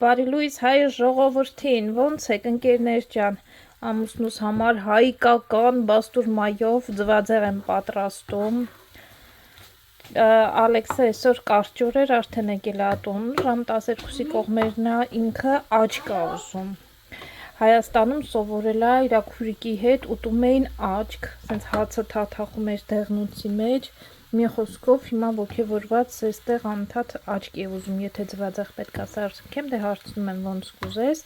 Բարի լույս հայ ժողովրդին, ոնց եք ընկերներ ջան, ամուսնուս համար հայկական բաստուրմայով ձվածեղ եմ պատրաստում, Ալեքսը այսօր կարճոր էր, արդեն եկել է ատուն, ժամ 12-ի կողմերն է ինքը աչք է ուզում, Հայաստանում սովորել է իր քուրիկի հետ ուտում էին աչք, սենց հացը թաթախում էր դեղնուցի մեջ, մի խոսքով հիմա ոգևորված այստեղ անընդհատ աչք է ուզում, եթե ձվածեղ պետք է սարսուքեմ, դե հարցնում եմ ոնց կուզես,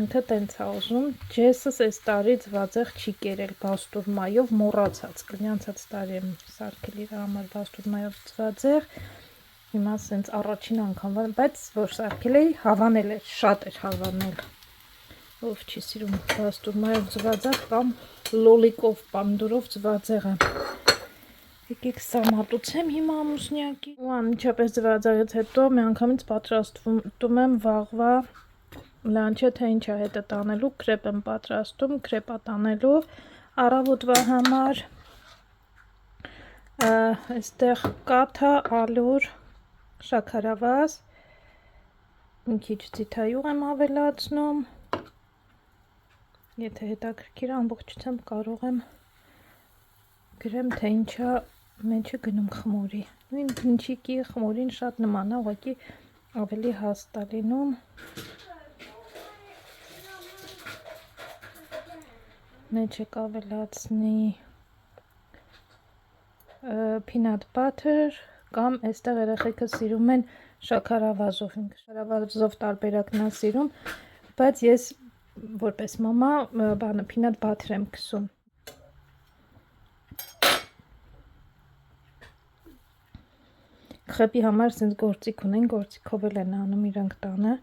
ինքը տենց է ուզում, ջեսս այս տարի ձվածեղ չի կերել բաստուրմայով, մոռացած, կլյանցած տարի եմ սարքել իր համար բաստուրմայով ձվածեղ, հիմա սենց առաջին անգամ, բայց որ սարքել էի, հավանել էր, շատ էր հավանել, ով չի սիրում բաստուրմայով ձվածեղ կամ լոլիկով, պամդուրով ձվածեղը, եկեք սա մատուցեմ հիմա ամուսնյակի, ու անմիջապես ձվածեղից հետո մի անգամից պատրաստում եմ վաղվա լանչը, թե ինչ է հետը տանելու, կրեպ եմ պատրաստում, կրեպա տանելու, առավոտվա համար, այստեղ կաթը, ալյուր, շաքարավազ, մի քիչ ձիթայուղ եմ ավելացնում, եթե հետաքրքիր ամբողջությամբ կարող եմ գրեմ, թե ինչա մեջը գնում խմորի, նույն բլինչիկի խմորին շատ նման է, ուղղակի ավելի հաստ է լինում, մեջ եք ավելացնի peanut butter կամ այստեղ երեխեքը սիրում են շաքարավազով, շաքարավազով տարբերակն է սիրում, բայց ես որպես մամա բանը peanut butter եմ քսում, Խեպի համար սենց գործիք ունեն, գործիքով էլ են անում իրանք տանը,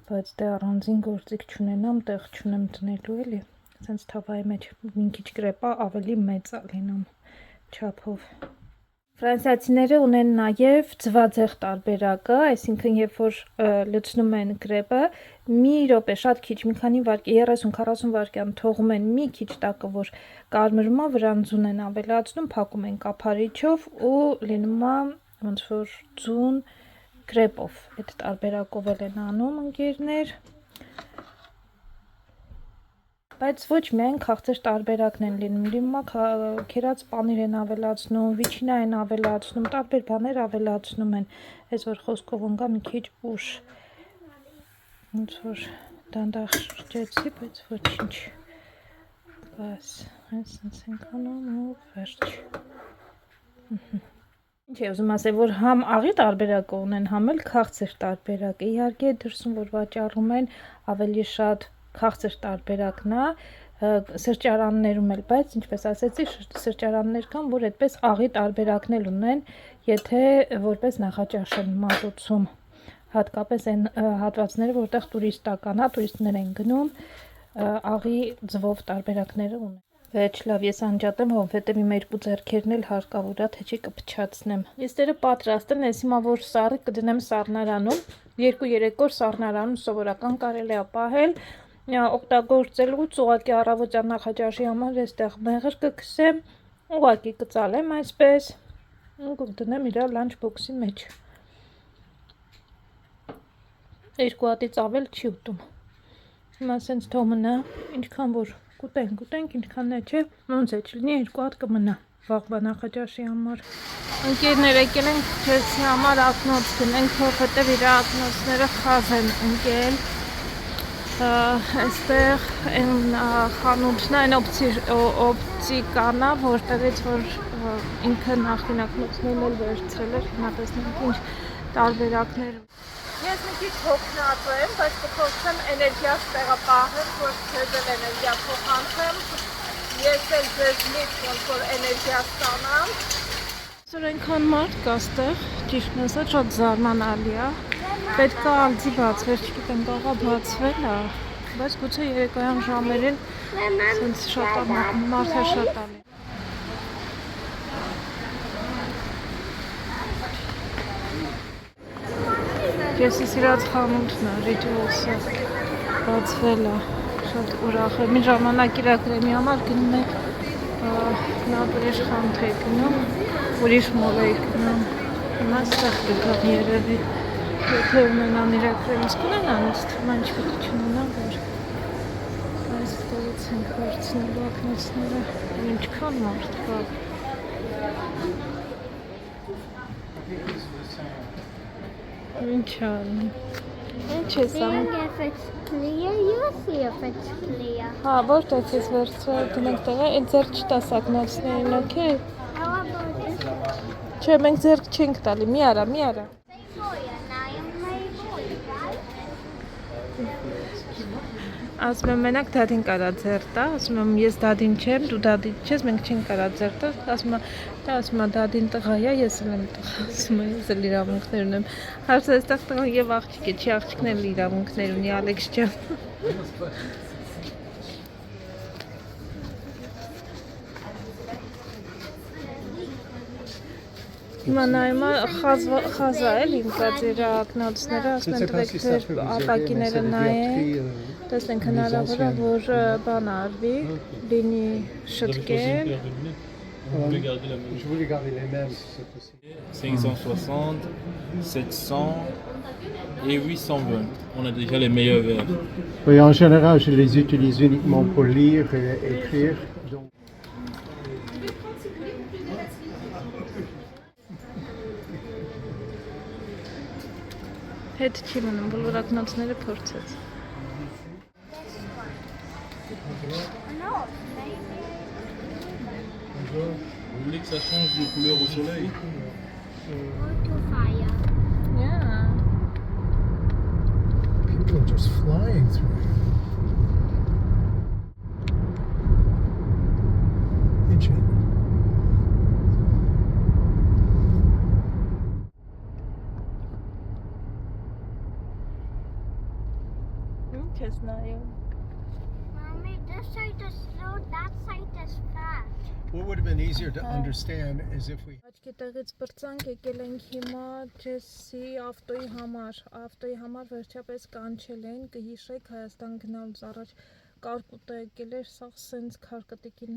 բայց դե առանձին գործիք չունենամ, տեղ չունեմ դնելու էլի, սենց թավայի մեջ մի քիչ կրեպա ավելի մեծ է լինում չափով։ Ֆրանսիացիները ունեն նաև ձվածեղ տարբերակը, այսինքն երբ որ լցնում են կրեպը, մի րոպե շատ քիչ, մի քանի վայրկյան, 30-40 վայրկյան թողում են մի քիչ տակը, որ կարմրում է, վրան ձուն են ավելացնում, փակում են կափարիչով ու լինում է ոնց որ ձուն կրեպով, այդ տարբերակով էլ են անում ընկերներ, բայց ոչ միայն քաղցր տարբերակն են լինում, քերած պանիր են ավելացնում, վիչինա են ավելացնում, տարբեր բաներ ավելացնում են, այս որ խոսքով ընկա մի քիչ ուշ, ոնց որ դանդաղ շրջեցի, բայց ոչինչ, բաս, այսպես ենք անում ու վերջ, Ինչ է ուզում ասել, որ համ աղի տարբերակը ունեն, համ էլ քաղցր տարբերակը, իհարկե դրսում որ վաճառում են ավելի շատ քաղցր տարբերակն է, սրճարաններում էլ, բայց ինչպես ասեցի, սրճարաններ կան, որ այդպես աղի տարբերակն էլ ունեն, եթե որպես նախաճաշ են մատուցում, հատկապես այն հատվածները, որտեղ տուրիստական է, տուրիստներ են գնում, աղի ձվով տարբերակները ունեն։ Վեճ լավ, ես անջատեմ, որովհետև իմ երկու ձեռքերն էլ հարկավոր է, թե չի կփչացնեմ։ Ես դերը պատրաստ են, ես հիմա որ սառը կդնեմ սառնարանում, 2-3 օր սառնարանում սովորական կարելի է պահել, օգտագործելուց ուղղակի առավոտյան նախաճաշի համար այստեղ մեղր կքսեմ, ուղղակի կծալեմ այսպես, ու կդնեմ իր լանչ բոքսի մեջ։ 2 հատից ավել չի ուտում։ Հիմա սենց թող մնա, ինչքան որ կուտենք, ինչքան է չէ, ոնց է չլինի 2 հատ կմնա վաղվա նախաճաշի համար։ Ընկերներ եկել ենք ջեսի համար ակնոց գնենք, որովհետև իր ակնոցները խազ են ընկել։ Այստեղ այն խանութն է, այն օպտիկան է, որտեղից որ ինքը նախին ակնոցներն էլ վերցրել էր, հիմա տեսնենք ինչ տարբերակներ։ Ես մի քիչ հոգնած եմ, բայց կփորձեմ էներգիաս տեղապահել, որ ձեզ էլ էներգիա փոխանցեմ, ես էլ ձեզ միշտ ոնց որ էներգիա ստանամ։ Այսօր այնքան մարդ կա ստեղ, ճիշտն ասած շատ զարմանալի է, պետք է ալձի բացվեր, չգիտեմ կաղա բացվել է, բայց գուցե երեկոյան ժամերին սենց շատ մարդ է շատ ալի։ Ես սիրած խանութն է, Rituals-ը բացվել է, շատ ուրախ եմ, մի ժամանակ իր կրեմի համար գնում եք, լավ ուրիշ խանութ եք գնում, ուրիշ մոլ եք գնում, հիմա ստեղ կգամ երևի, Եթե ունենան իր ակրեմից կունենան, ստիման չպետք չունենան, որ այս տորից ենք վերցնելու ակնոցները, ինչքան մարդ կա։ Ինչ անի։ Ինչ է սա։ If it's clear, you'll see if it's clear. Հա, որտեղ ես վերցրել դնենք տեղը, այդ ձեռք չտաս ակնոցներին, օքեյ։ How about this one? Չէ, մենք ձեռք չենք տալի, մի արա։ Say boy, and I am my boy, right? Ասում եմ մենակ դադին կարա ձեռ տա, ասում եմ ես դադին չեմ, դու դադին չես, մենք չենք կարա ձեռ տա, ասում եմ դադին տղա է, ես էլ եմ տղա, ասում եմ ես էլ իրավունքներ ունեմ, հարցը այստեղ տղա և աղջիկ է, չի աղջիկն էլ իրավունքներ ունի, Ալեքս ջան։ Հիմա նայումա խազա էլ իմ կածեր ակնոցները, ասում են տվեք ձեր ապակիները նայեք, տեսնենք հնարավոր է, որ բան արվի, լինի շտկեն։ Je voulais garder les mêmes si c'est possible. 560, 700 et 820. On a déjà les meilleurs verres. Oui, en général, je les utilise uniquement pour lire et écrire. Donc... Հետ չի մնում, բոլոր ակնոցները փորձեց։ No, maybe. Vous voulez que ça change de couleur au soleil? Or to fire. Yeah. People are just flying through here. Itching. Ինչ ես նայում։ Mommy, this side is slow, that side is fast. What would have been easier to understand is if we... Աչքի տեղից բրծանք եկել ենք հիմա Ջեսի ավտոյի համար վերջապես կանչել են, կհիշեք Հայաստան գնալուց առաջ կարկուտը եկել էր, սաղ սենց քարկտիկին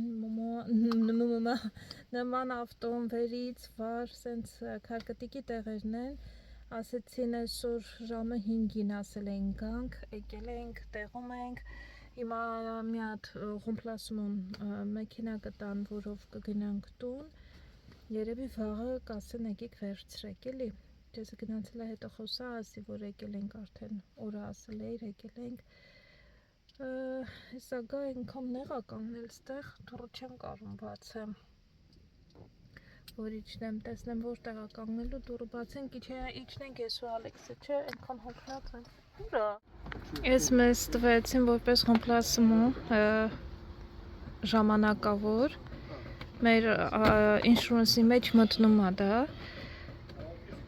նման ավտոն վերից վար, սենց քարկտիկի տեղերն են, ասեցին այսօր ժամը 5-ին ասել են գանք, եկել ենք, տեղում ենք, հիմա մի հատ ռոմպլասմոն մեքենա կտան, որով կգնանք տուն, երևի վաղը կասեն եկեք վերցրեք, էլի, Ջեսը գնացել է հետո խոսա, ասի, որ եկել ենք արդեն, օրը ասել էիր, եկել ենք, հեսա գա ենքան նեղ ա կանգնել ստեղ, դուրը չեմ կարում բացեմ, որ իջնեմ, տեսնեմ որտեղ ա կանգնելու, դուրը բացենք, իջնենք ես ու Ալեքսը, չէ, ենքան հոգնած են, ուրա։ Ես մեզ տվեցին որպես ռոմպլասմոն ժամանակավոր, մեր ինշուրենսի մեջ մտնում ա դա,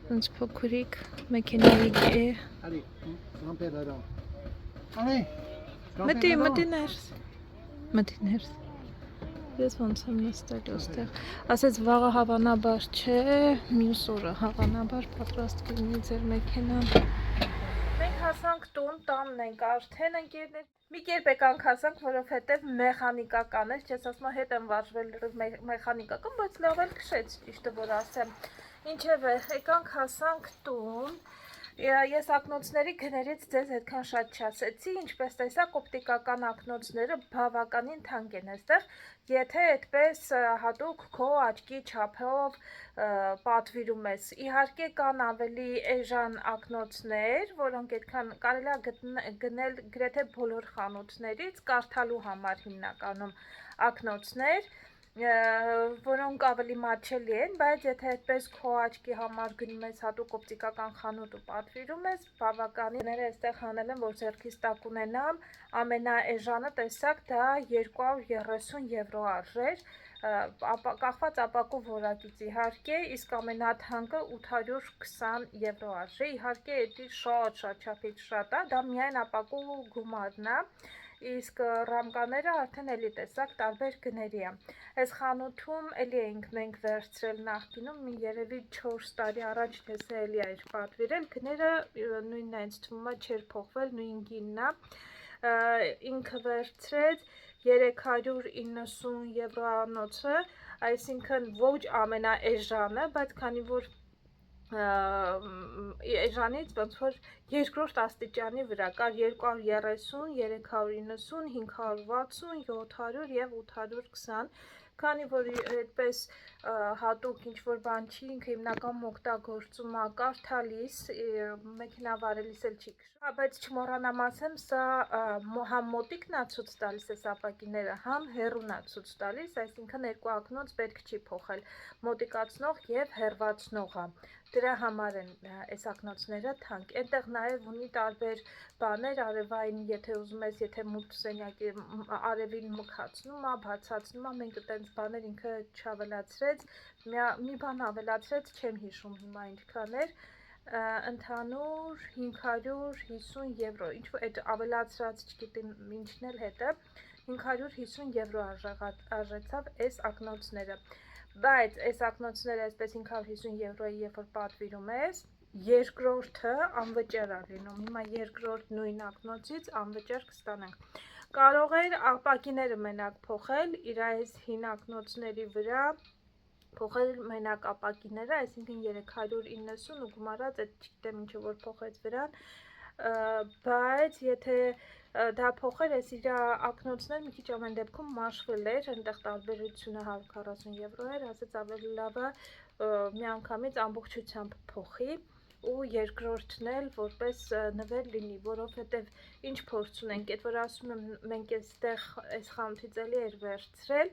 ոնց փոքրիկ մեքենայի է, Allez, rampez là-dedans. Allez! մտի ներս, ես ոնց եմ նստել ոստեղ, ասեց վաղը հավանաբար չէ, մյուս օրը հավանաբար պատրաստ կլինի ձեր մեքենան։ Մենք հասանք տուն, տանն ենք արդեն ընկերներ, մի կերպ եկանք հասանք, որովհետև մեխանիկական էր, չես ասма հետ եմ վարժվել մեխանիկական, բայց լավ էլ քշեց ճիշտը որ ասեմ, ինչև է, եկանք հասանք տուն, ես ակնոցների գներից ձեզ այդքան շատ չասեցի, ինչպես տեսակ օպտիկական ակնոցները բավականին թանկ են այստեղ, եթե այդպես հատուկ քո աչքի չափով պատվիրում ես, իհարկե կան ավելի էժան ակնոցներ, որոնք այդքան կարելի է գնել գրեթե բոլոր խանութներից, կարդալու համար հիմնականում ակնոցներ, որոնք ավելի մատչելի են, բայց եթե այդպես քո աչքի համար գնում ես հատուկ օպտիկական խանութ ու պատվիրում ես, բավականին այստեղ հանել եմ, որ ձեռքից տակ ունենամ, ամենաէժանը տեսակ դա 230 եվրո արժեր, կախված ապակու որակից իհարկե, իսկ ամենաթանկը 820 եվրո արժե, իհարկե էդի շատ չափից շատ է, դա միայն ապակու գումարն է, իսկ ռամկաները արդեն էլի տեսակ տարբեր գների է, այս խանութում էլի էինք մենք վերցրել նախկինում, մի երևի 4 տարի առաջ ես էլի էր պատվիրել, գները նույնն է ինձ թվում է չեր փոխվել, նույն գինն է, ինքը վերցրեց 390 եվրանոցը, այսինքն ոչ ամենաէժանը, բայց քանի որ Էժանից ոնց որ երկրորդ աստիճանի վրա կար 230, 390, 560, 700 եւ 820, քանի որ այդպես հատուկ ինչ որ բան չի, ինքը հիմնական օգտագործում է կարդալիս, մեքենա վարելիս էլ չի քշում, բայց չմոռանամ ասեմ, սա համ մոտիկն է ցույց տալիս այս ապակիները, համ հեռուն է ցույց տալիս, այսինքն երկու ակնոց պետք չի փոխել, մոտիկացնող եւ հեռացնողը։ Դրա համար են այս ակնոցները թանկ։ Այնտեղ նաև ունի տարբեր բաներ, արևային, եթե ուզում ես, եթե մութ սենյակի արևին մքացնում է, բացացնում է, մենք այդպես բաներ ինքը չավելացրեց, մի բան ավելացրեց, չեմ հիշում հիմա ինչքան էր, ընդհանուր 550 եվրո, ինչ որ այդ ավելացրած չգիտեմ ինչն էլ հետը, 550 եվրո արժեցավ այս ակնոցները։ Բայց այս ակնոցները այսպես 550 եվրոյի երբ որ պատվիրում ես, երկրորդը անվճար է լինում, հիմա երկրորդ նույն ակնոցից անվճար կստանանք։ Կարող էր ապակիները մենակ փոխել, իր այս հին ակնոցների վրա փոխել մենակ ապակիները, այսինքն 390 ու գումարած, այդ չգիտեմ ինչը որ փոխեց վրան, բայց եթե դա փոխեր, այս իր ակնոցներ մի քիչ ամեն դեպքում մաշվել էր, այնտեղ տարբերությունը 140 եվրո էր, ասեց ավելի լավ է միանգամից ամբողջությամբ փոխի ու երկրորդն էլ որպես նվեր լինի, որովհետև ինչ փորձ ունենք, այդ որ ասում եմ մենք այստեղ այս խանութից էլի էր վերցրել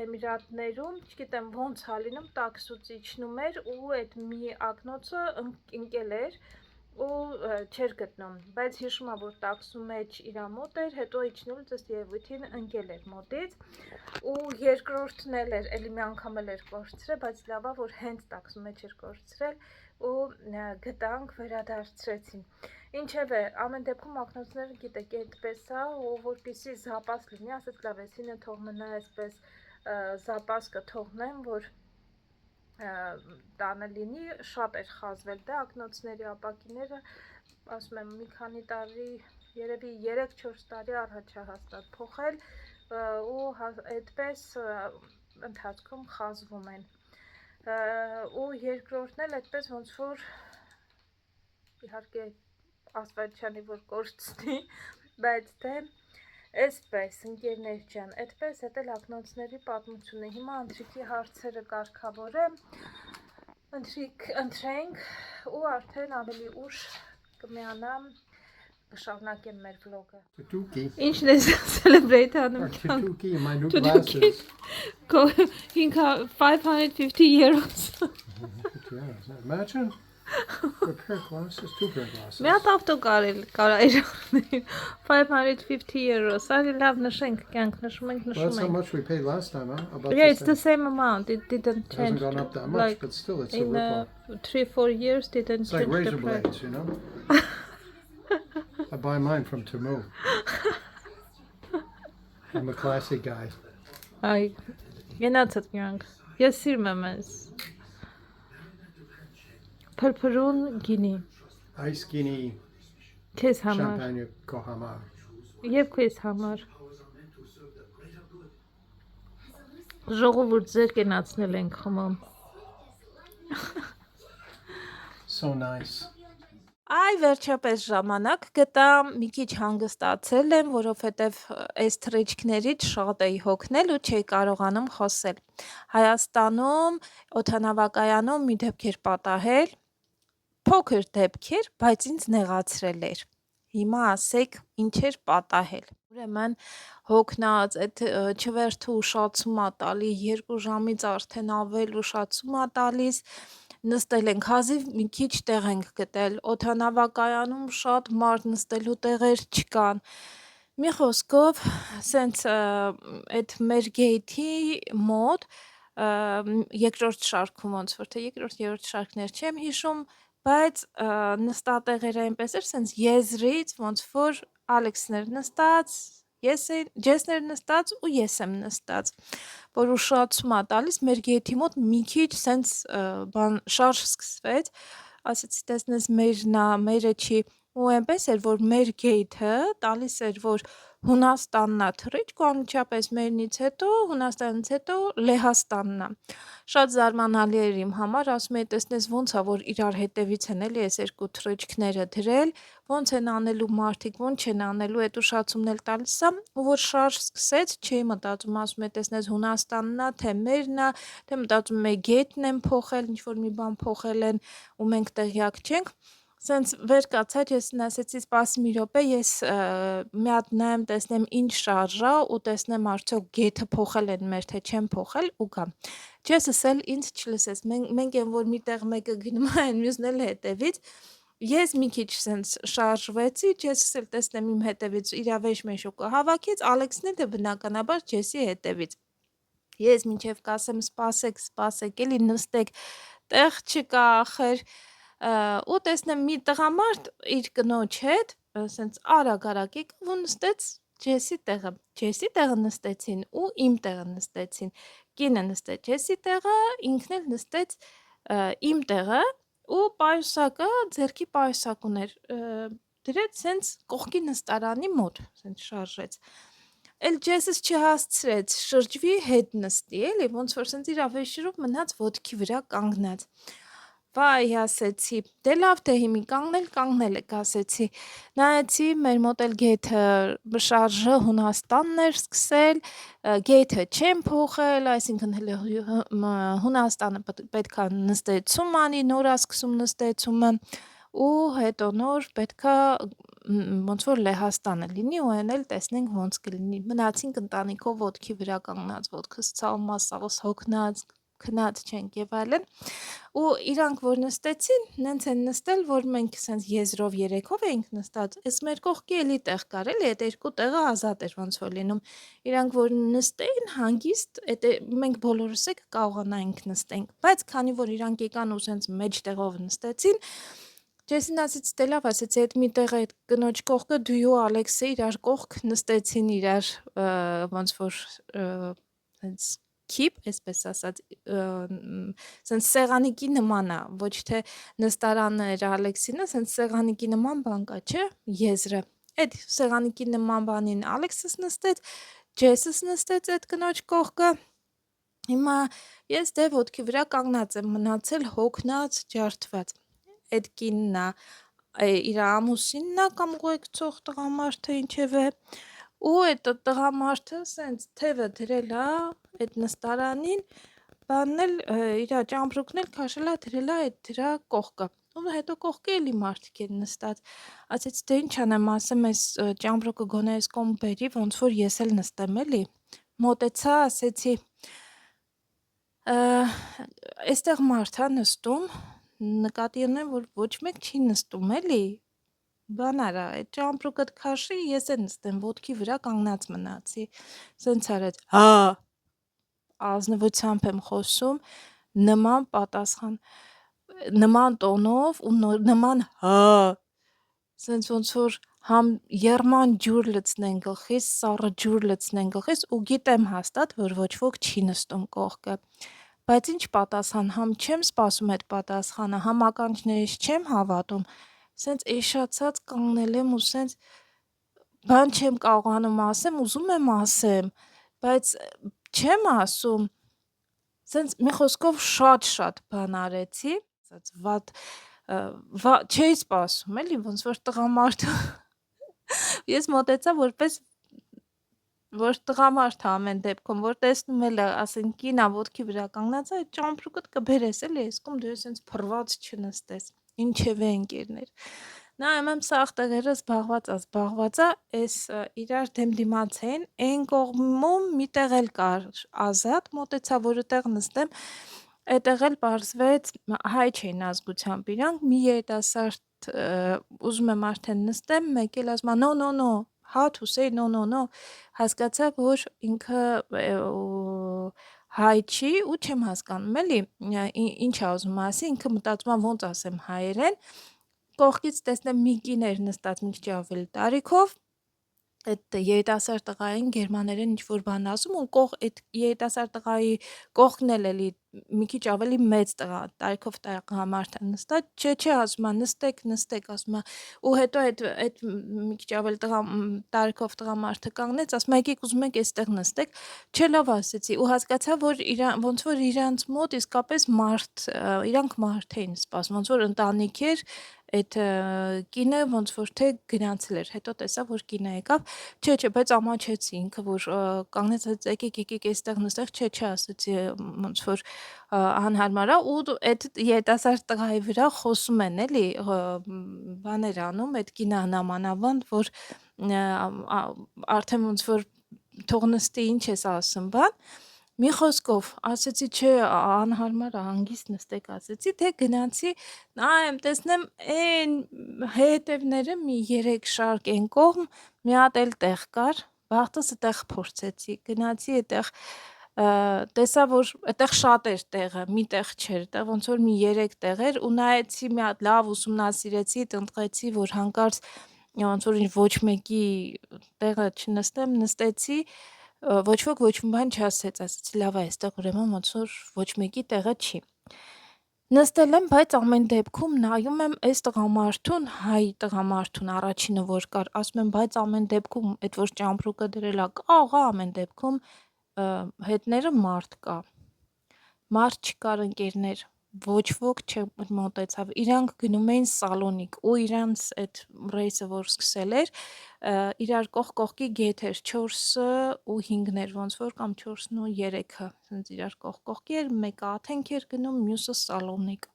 Էմիրատներում, չգիտեմ ոնց է լինում, տաքսուց իջնում էր ու այդ մի ակնոցը ընկել էր ու չէր գտնում, բայց հիշում եմ, որ տաքսու մեջ իր մոտ էր, հետո իջնելուց ըստ երևույթին ընկել էր մոտից ու երկրորդն էլ էր, էլի մի անգամ էլ էր կորցրել, բայց լավ է, որ հենց տաքսու մեջ էր կորցրել ու գտանք, վերադարձրեցին։ Ինչևէ, ամեն դեպքում ակնոցները գիտեք, այդպես է, ու որպեսզի զապաս լինի, ասեց լավ, էսինը թող մնա այսպես զապաս կթողնեմ, որ տանը լինի, շատ էր խազվել դա ակնոցների ապակիները, ասում եմ մի քանի տարի, երևի 3-4 տարի առաջ է հաստատ փոխել ու այդպես ընթացքում խազվում են ու երկրորդն էլ այդպես ոնց որ իհարկե աստվածչանի որ կորցնի, բայց դե Այսպես, ընկերներ ջան, այդպես էդ էլ ակնոցների պատմությունը, հիմա ընթրիքի հարցերը կարգավորեմ, ընթրենք ու արդեն ավելի ուշ կմիանամ, կշարունակեմ մեր վլոգը։ Tutuki. Ինչն ես celebrate անում Tutuki and my new Tutuki. glasses. 550 euros. Yeah, imagine. A pair of glasses, 2 pair of glasses. Մի հատ ավտո կարել 550 euros, արի լավ նշենք, կյանք նշում ենք, Well, that's նշում how ենք։ much we paid last time, huh? About Yeah, the it's the same. same amount, it didn't It hasn't change. gone up that much, Like, but still, it's a in rip-off. 3-4 years didn't It's like change the razor price. blades, you know? I buy mine from Temu. I'm a classy guy. Այ, գնացդ կյանք, ես սիրում եմ ես։ Փրփրուն գինի, Ice skinny քեզ համար, champagne Kohama. և քեզ համար։ Ժողովուրդ ձեր կենացնել ենք խմում։ So nice. Այ վերջապես ժամանակ գտա, մի քիչ հանգստացել եմ, որովհետև այս թռիչքներից շատ էի հոգնել ու չէի կարողանում խոսել։ Հայաստանում օդանավակայանում մի դեպք էր պատահել, փոքր դեպք էր, բայց ինձ նեղացրել էր։ Հիմա ասեք, ինչ էր պատահել։ Ուրեմն հոգնած, այդ չվերթը ուշացում է տալի, 2 ժամից արդեն ավել ուշացում է տալիս, նստել ենք, հազիվ մի քիչ տեղ ենք գտել, օդանավակայանում շատ մարդ նստելու տեղեր չկան։ Մի խոսքով, սենց այդ մեր գեյթի մոտ երկրորդ շարքում ոնց որ թե երկրորդ երրորդ շարքներ չեմ հիշում, բայց նստատեղերը այնպես էր, սենց եզրից ոնց որ Ալեքսն էր նստած, Ջեսն էր նստած ու ես եմ նստած, որ ուշացում է տալիս մեր գեյթի մոտ մի քիչ սենց բան շարժ սկսվեց, ասեցի տեսնես մերն է, մերը չի, ու այնպես էր, որ մեր գեյթը տալիս էր, որ Հունաստանն է թռիչք ու անմիջապես մերնից հետո, Հունաստանից հետո Լեհաստանն է։ Շատ զարմանալի էր իմ համար, ասում էի, տեսնես ոնց է, որ իրար հետևից են էլի այս երկու թռիչքները դրել, ոնց են անելու մարդիկ, ոնց չեն անելու, այդ ուշացումն էլ տալիս է, ու որ շարժ սկսեց, չէի մտածում, ասում է, տեսնես Հունաստանն է, թե մերն է, թե մտածում եմ գետն են փոխել, ինչ որ մի բան փոխել են ու մենք տեղյակ չենք։ Սենց վեր կացար, ես ասեցի, սպասի մի րոպե, ես մի հատ նայեմ, տեսնեմ ինչ շարժա ու տեսնեմ արդյոք գեթը փոխել են մեր, թե չեն փոխել ու գամ։ Ջեսս էլ ինձ չլսեց, մենք են որ միտեղ մեկը գնում է, այն մյուսն էլ հետևից, ես մի քիչ սենց շարժվեցի, Ջեսս էլ տեսնեմ իմ հետևից իրա վեշ մեշուկը հավաքեց, Ալեքսն էլ բնականաբար Ջեսի հետևից։ Ես մինչև կասեմ սպասեք, էլի նստեք, տեղ չկա ախր, ու տեսնեմ մի տղամարդ իր կնոջ հետ, սենց արագ եկավ ու նստեց Ջեսի տեղը նստեցին ու իմ տեղը նստեցին, կինը նստեց Ջեսի տեղը, ինքն էլ նստեց իմ տեղը ու պայուսակը, ձեռքի պայուսակ ուներ, դրեց սենց կողքի նստարանի մոտ, սենց շարժեց, էլ Ջեսս չհասցրեց շրջվի հետ նստի, էլի, ոնց որ սենց իր ավեշիրով մնաց ոտքի վրա կանգնած, վայ, ասեցի, դե լավ թե հիմի կանգնել եք, ասեցի, նայեցի, մեր մոտ էլ գեթը շարժը Հունաստանն էր սկսել, գեթը չեն փոխել, այսինքն Հունաստանը պետքա նստեցում անի, նոր է սկսում նստեցումը, ու հետո նոր պետքա ոնց որ Լեհաստանը լինի ու այն էլ տեսնենք ոնց կլինի, մնացինք ընտանիքով ոտքի վրա կանգնած, ոտքս ցավմասաղս հոգնած, քնած չենք եւ այլն, ու իրանք որ նստեցին, նենց են նստել, որ մենք սենց եզրով երեքով էինք նստած, այս մեր կողքի էլի տեղ կար, էլի, այդ երկու տեղը ազատ էր ոնց որ լինում, իրանք որ նստեին հանգիստ, մենք բոլորս էլ կարողանայինք նստենք, բայց քանի որ իրանք եկան ու սենց մեջտեղով նստեցին, Ջեսին ասեց, դե լավ, ասեցի, այդ մի տեղ այդ կնոջ կողքը դու ու Ալեքսը իրար կողք նստեցին իրար ոնց որ սենց քիփ, այսպես ասած, սենց սեղանիկի նման է, ոչ թե նստարանն էր Ալեքսինը, սենց սեղանիկի նման բան կա, չէ, եզրը, այդ սեղանիկի նման բանին Ալեքսս նստեց, Ջեսս նստեց այդ կնոջ կողքը, հիմա ես դե ոտքի վրա կանգնած եմ մնացել հոգնած, ջարդված, այդ կինն է, իր ամուսինն է կամ ուղեկցող տղամարդը ինչևէ, ու այդ տղամարդը սենց թևը դրել է այդ նստարանին, բանն էլ իր ճամպրուկն էլ քաշել է դրել է այդ դրա կողքը, ու հետո կողքը էլի մարդիկ են նստած, ասեց դե ինչ անեմ, ասեմ այս ճամպրուկը գոնե այս կողմ բերի, ոնց որ ես էլ նստեմ էլի, մոտեցա, ասեցի, այստեղ մարդ է նստում, նկատի ունեմ, որ ոչ մեկ չի նստում էլի, բան արա, այդ ճամպրուկդ քաշի, ես էլ նստեմ, ոտքի վրա կանգնած մնացի, սենց արեց, հա, ազնվությամբ եմ խոսում, նման պատասխան, նման տոնով ու նման հա, սենց ոնց որ համ երման ջուր լցնեն գլխիս, սառը ջուր լցնեն գլխիս ու գիտեմ հաստատ, որ ոչ ոք չի նստում կողքը, բայց ինչ պատասխան, համ չեմ սպասում այդ պատասխանը, համ ականջներիս չեմ հավատում, սենց էշացած կանգնել եմ ու սենց բան չեմ կարողանում ասեմ, ուզում եմ ասեմ, բայց չեմ ասում, սենց մի խոսքով շատ բան արեցի, սենց չէի սպասում, էլի, ոնց որ տղամարդ, ես մոտեցա որպես որ տղամարդ ամեն դեպքում, որ տեսնում էլ ասենք կինա ոտքի վրա կանգնած է, այդ ճամպրուկդ կբերես էլի, այսքում դու ես փռված չնստես, ինչևէ ընկերներ, նայում եմ սաղ տեղերը զբաղված է, այս իրար դեմդիմաց էին, այն կողմում մի տեղ էլ կար ազատ, մոտեցա որտեղ նստեմ, այդտեղ էլ պարզվեց հայ չէին ազգությամբ իրանք, մի երիտասարդ ուզում եմ արդեն նստեմ, մեկ էլ ասում է no, how to say no, հասկացա, որ ինքը հայ չի ու չեմ հասկանում, էլի, ինչ է ուզում ասի, ինքը մտածում է ոնց ասեմ հայերեն, կողքից տեսնեմ մի կին էր նստած մի քիչ ավելի տարիքով, այդ երիտասարդ տղային գերմաներեն ինչ որ բան ասում ու այդ երիտասարդ տղայի կողքն էլ էլի մի քիչ ավելի մեծ տարիքով տղամարդ է նստած, չէ, ասում է նստեք, ասում է, ու հետո այդ մի քիչ ավելի տարիքով տղամարդը կանգնեց, ասում է եկեք ուզում եք այստեղ նստեք, չէ, լավ ասեցի, ու հասկացա, որ ոնց որ իրանց մոտ իսկապես իրանք մարդ էին սպասում, ոնց որ ընտանիք էր, այդ կինը ոնց որ թե գնացել էր, հետո տեսա, որ կինը եկավ, չէ, բայց ամաչեցի ինքը, որ կանգնեց, եկեք այստեղ նստեք, չէ, ասեցի, ոնց որ անհարմար է, ու այդ երիտասարդ տղայի վրա խոսում են, էլի, բաներ անում, այդ կինը նամանավանդ, որ արդեն ոնց որ թող նստի, ինչ ես ասում, բան, մի խոսքով, ասեցի, չէ, անհարմար է, հանգիստ նստեք, ասեցի, թե գնացի, նայեմ, տեսնեմ, այն հետևները մի 3 շարք այն կողմ, մի հատ էլ տեղ կար, բախտս այդտեղ փորձեցի, գնացի այդտեղ, տեսա, որ այդտեղ շատ էր տեղը, մի տեղ չէր, այդտեղ ոնց որ մի 3 տեղ էր, ու նայեցի մի հատ լավ ուսումնասիրեցի, տնտղեցի, որ հանկարծ ոնց որ ոչ մեկի տեղը չնստեմ, նստեցի, ոչ ոք ոչ մի բան չասեց, ասեցի լավ է, այստեղ ուրեմն ոնց որ ոչ մեկի տեղը չի։ Նստել եմ, բայց ամեն դեպքում նայում եմ այս տղամարդուն, հայ տղամարդուն առաջինը որ կար, ասում եմ, բայց ամեն դեպքում այդ որ ճամպրուկը դրել է, աղա ամեն դեպքում հետները մարդ կա։ Մարդ չկար ընկերներ, ոչ ոք չմոտեցավ, իրանք գնում էին Սալոնիկ ու իրանց այդ ռեյսը որ սկսել էր, իրար կողքի գեթ էր 4-ը ու 5-ն էր ոնց որ կամ 4-ն ու 3-ը, ասենց իրար կողքի էր, մեկը Աթենք էր գնում, մյուսը Սալոնիկ։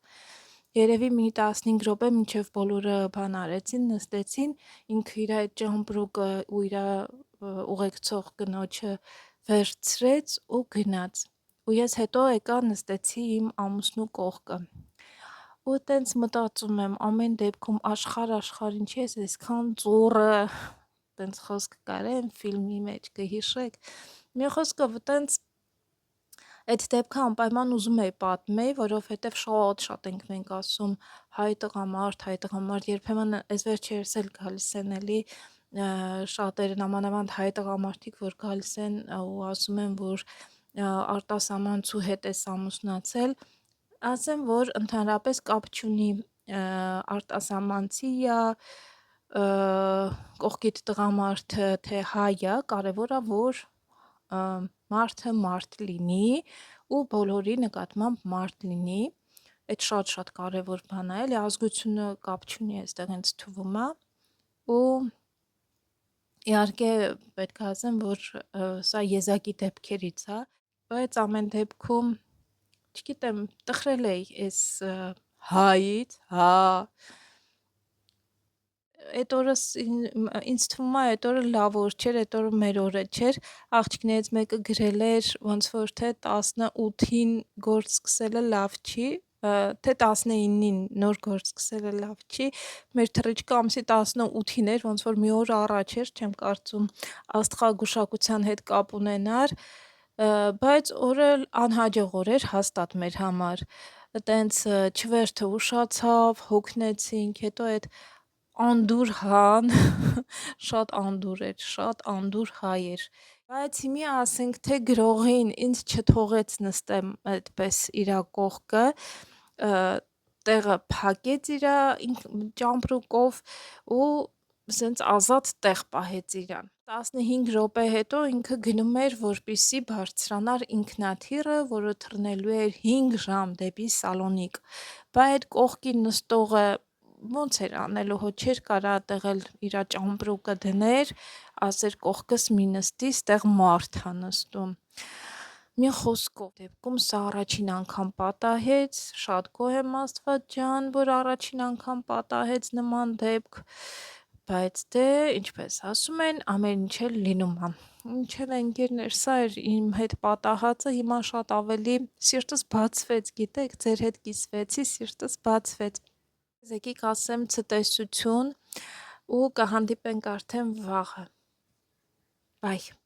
Երևի մի 15 րոպե մինչև բոլորը բան արեցին, նստեցին, ինքը իր այդ ճամպրուկը ու իր ուղեկցող կնոջը վերցրեց ու գնաց։ Ու ես հետո եկա նստեցի իմ ամուսնու կողքը։ Ու տենց մտածում եմ, ամեն դեպքում աշխարհ ինչի ես այսքան ծուռը, տենց խոսք կար են ֆիլմի մեջ կհիշեք։ Մի խոսքով տենց այդ դեպքը անպայման ուզում էի պատմեի, որովհետև շատ ենք մենք ասում հայ տղամարդ, երբեմն այս վերջերս էլ գալիս են էլի շատերը նամանավանդ հայ տղամարդիկ, որ գալիս են ու ասում են, որ արտասահմանցու հետ է ամուսնացել, ասեմ, որ ընդհանրապես կապ չունի արտասահմանցի է, կողքիդ տղամարդը թե հայ է, կարևորը որ մարդը մարդ լինի ու բոլորի նկատմամբ մարդ լինի, այդ շատ կարևոր բան է, էլի ազգությունը կապ չունի այստեղ ինձ թվում է, ու իհարկե պետք է ասեմ, որ սա եզակի դեպքերից է, բայց ամեն դեպքում, չգիտեմ, տխրել էի այս հայից, այդ օրը ինձ թվում է այդ օրը լավ օր չէր, այդ օրը մեր օրը չէր, աղջիկներից մեկը գրել էր, ոնց որ թե 18-ին գործ սկսելը լավ չի, թե 19-ին նոր գործ սկսելը լավ չի, մեր թռիչքը ամսի 18-ին էր, ոնց որ մի օր առաջ էր, չեմ կարծում աստղագուշակության հետ կապ ունենար, բայց օրը անհաջող օր էր հաստատ մեր համար, տենց չվերթը ուշացավ, հոգնեցինք, հետո այդ անդուր հան, շատ անդուր հայ էր, բայց հիմի ասենք թե գրողին ինձ չթողեց նստեմ այդպես իրա կողքը, տեղը փակեց իրա ճամպրուկով ու սենց ազատ տեղ պահեց իրան։ 15 րոպե հետո ինքը գնում էր, որպեսզի բարձրանար ինքնաթիռը, որը թռնելու էր 5 ժամ դեպի Սալոնիկ, բայց այդ կողքին նստողը ոնց էր անելու, հո չէր կարա տեղել իր ճամպրուկը դներ, ասեր կողքս մի նստի, ստեղ մարդ է նստում։ Մի խոսքով դեպքում սա առաջին անգամ պատահեց, շատ գոհ եմ Աստված ջան, որ առաջին անգամ պատահեց նման դեպք, բայց դե ինչպես ասում են, ամեն ինչ էլ լինում է։ Ինչել ընկերներ, սա էր իմ հետ պատահածը, հիմա շատ ավելի սիրտս բացվեց, գիտեք, ձեր հետ կիսվեցի, սիրտս բացվեց։ Եկեք ասեմ ցտեսություն ու կհանդիպենք արդեն վաղը։ Բայ։